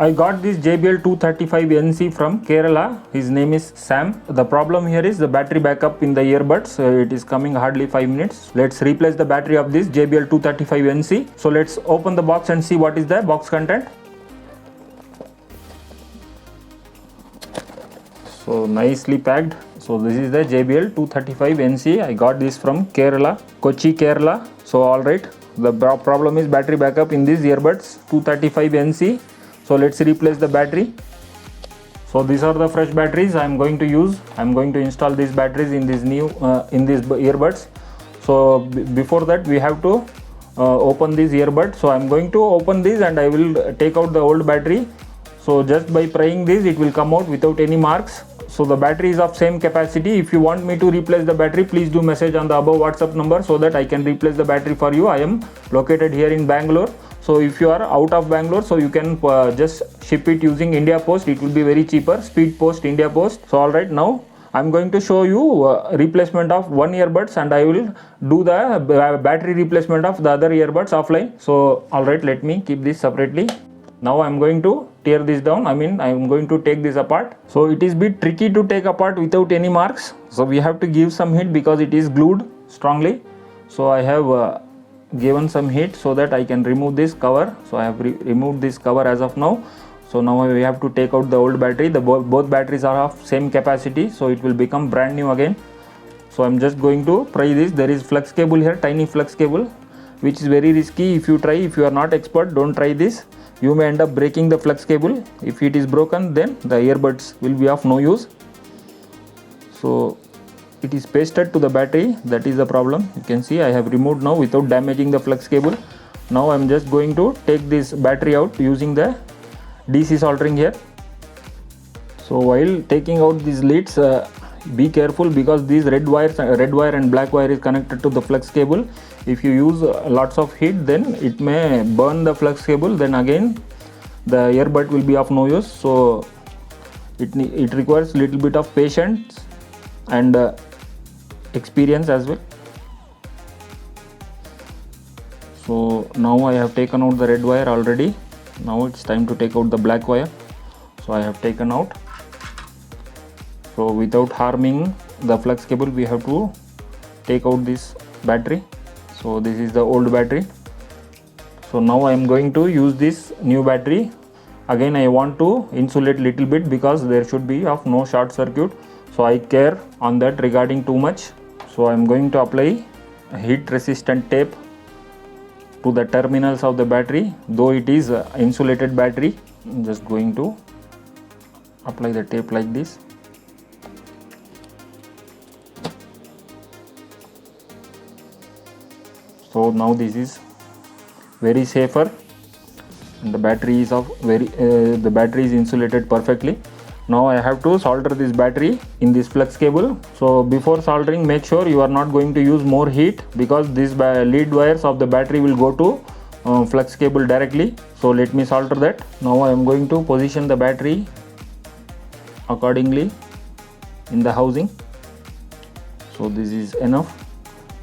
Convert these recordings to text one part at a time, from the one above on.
I got this JBL 235NC from Kerala. His name is Sam. The problem here is the battery backup in the earbuds. It is coming hardly 5 minutes. Let's replace the battery of this JBL 235NC. So let's open the box and see what is the box content. So nicely packed. So this is the JBL 235NC. I got this from Kerala, Kochi, Kerala. So alright, the problem is battery backup in these earbuds 235NC. So let's replace the battery. So these are the fresh batteries I am going to use. I am going to install these batteries in these new earbuds. So before that we have to open these earbuds. So I am going to open these and I will take out the old battery. So just by prying this, it will come out without any marks. So the battery is of same capacity. If you want me to replace the battery, please do message on the above WhatsApp number so that I can replace the battery for you. I am located here in Bangalore. So if you are out of Bangalore, so you can just ship it using India Post. It will be very cheaper, Speed Post, India Post. So alright, now I'm going to show you replacement of one earbuds and I will do the battery replacement of the other earbuds offline. So alright, let me keep this separately. Now I'm going to tear this down. I'm going to take this apart. So it is a bit tricky to take apart without any marks. So we have to give some heat because it is glued strongly. So I have given some heat so that I can remove this cover. So I have removed this cover as of now. So now we have to take out the old battery. Both batteries are of same capacity, so it will become brand new again. So I'm just going to pry this. There is flex cable here, tiny flex cable, which is very risky. If you are not expert, don't try this. You may end up breaking the flex cable. If it is broken, then the earbuds will be of no use. So it is pasted to the battery. That is the problem. You can see I have removed now without damaging the flex cable. Now I am just going to take this battery out using the DC soldering here. So while taking out these leads, be careful because these red wire and black wire is connected to the flex cable. If you use lots of heat, then it may burn the flex cable. Then again the earbud will be of no use. So it requires little bit of patience and experience as well. So now I have taken out the red wire already. Now it's time to take out the black wire. So I have taken out. So without harming the flex cable, we have to take out this battery. So this is the old battery. So now I am going to use this new battery. Again I want to insulate little bit because there should be of no short circuit. So I care on that regarding too much. So I am going to apply a heat resistant tape to the terminals of the battery. Though it is an insulated battery, I'm just going to apply the tape like this. So now this is very safer and the battery is insulated perfectly. Now I have to solder this battery in this flex cable. So before soldering, make sure you are not going to use more heat because these lead wires of the battery will go to flex cable directly. So let me solder that. Now I am going to position the battery accordingly in the housing. So this is enough.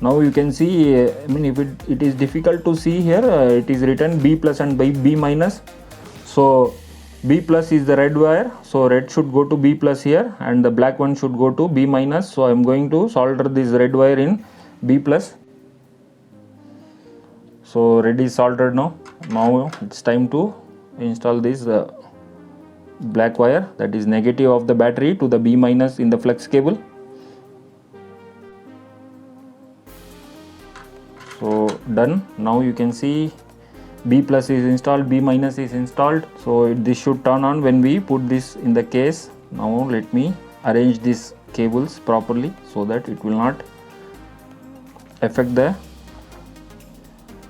Now you can see, if it is difficult to see here, it is written B plus and B minus. So B plus is the red wire, so red should go to B plus here and the black one should go to B minus. So I am going to solder this red wire in B plus. So red is soldered now. Now it's time to install this black wire, that is negative of the battery, to the B minus in the flex cable. So done. Now you can see B plus is installed, B minus is installed. So this should turn on when we put this in the case. Now let me arrange these cables properly so that it will not affect the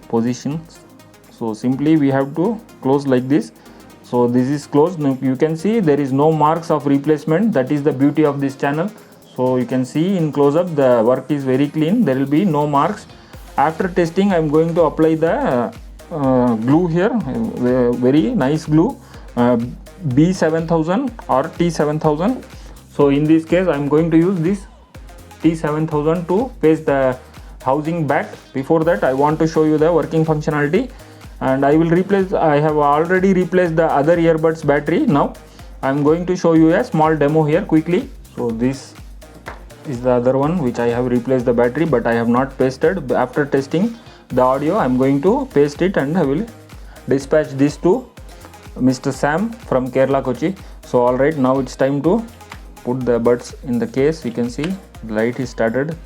positions. So simply we have to close like this. So this is closed. Now you can see there is no marks of replacement. That is the beauty of this channel. So you can see in close up the work is very clean. There will be no marks. After testing, I am going to apply the glue here, very nice glue, B7000 or T7000. So in this case I am going to use this T7000 to paste the housing back. Before that, I want to show you the working functionality. and I have already replaced the other earbuds battery. Now I'm going to show you a small demo here quickly. So this is the other one which I have replaced the battery, but I have not pasted. After testing the audio, I'm going to paste it and I will dispatch this to Mr. Sam from Kerala, Kochi. So alright, now it's time to put the buds in the case. You can see the light is started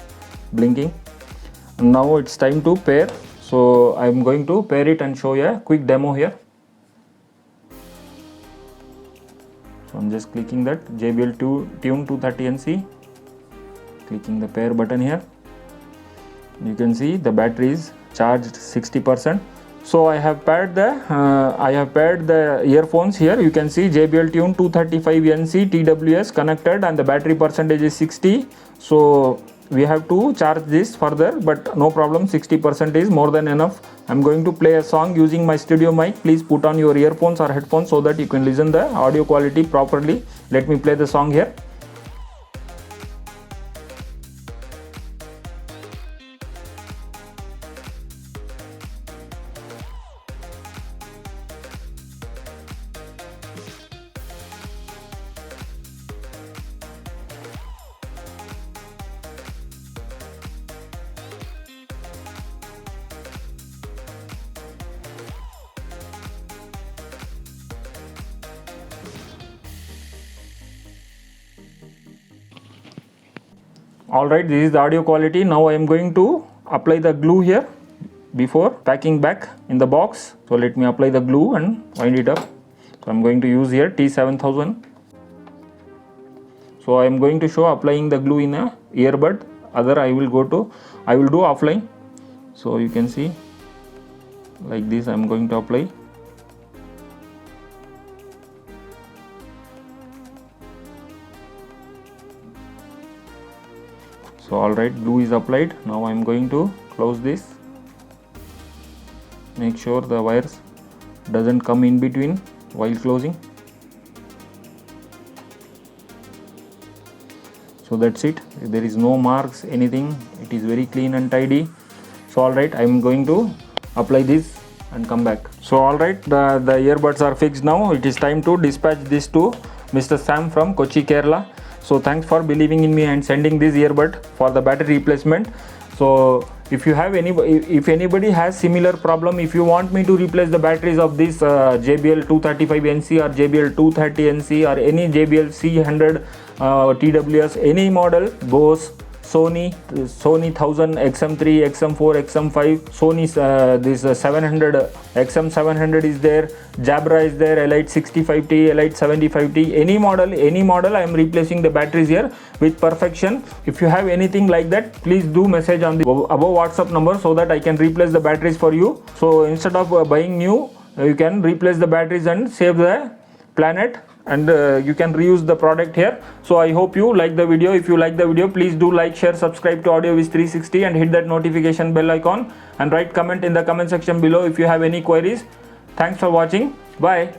blinking. Now it's time to pair. So I'm going to pair it and show you a quick demo here. So I'm just clicking that JBL Tune 230NC, clicking the pair button here. You can see the battery is charged 60%. So I have paired the earphones here. You can see JBL Tune 235NC TWS connected and the battery percentage is 60. So we have to charge this further, but no problem, 60% is more than enough. I'm going to play a song using my studio mic. Please put on your earphones or headphones so that you can listen the audio quality properly. Let me play the song here. Alright, this is the audio quality. Now I am going to apply the glue here before packing back in the box. So let me apply the glue and wind it up. So I'm going to use here T7000. So I am going to show applying the glue in a earbud. Other I will do offline. So you can see like this I am going to apply. So alright, glue is applied. Now I am going to close this. Make sure the wires doesn't come in between while closing. So that's it. There is no marks, anything. It is very clean and tidy. So alright, I am going to apply this and come back. So alright, the earbuds are fixed now. It is time to dispatch this to Mr. Sam from Kochi, Kerala. So thanks for believing in me and sending this earbud for the battery replacement. So if anybody has similar problem, if you want me to replace the batteries of this JBL 235NC or JBL 230NC or any JBL C100 TWS, any model, bose, Sony 1000, XM3, XM4, XM5, Sony this 700, XM700 is there, Jabra is there, Elite 65T, Elite 75T, any model I am replacing the batteries here with perfection. If you have anything like that, please do message on the above WhatsApp number so that I can replace the batteries for you. So instead of buying new, you can replace the batteries and save the planet, and you can reuse the product here. So I hope you like the video. If you like the video, please do like, share, subscribe to AudioViz 360 and hit that notification bell icon and write comment in the comment section below if you have any queries. Thanks for watching. Bye.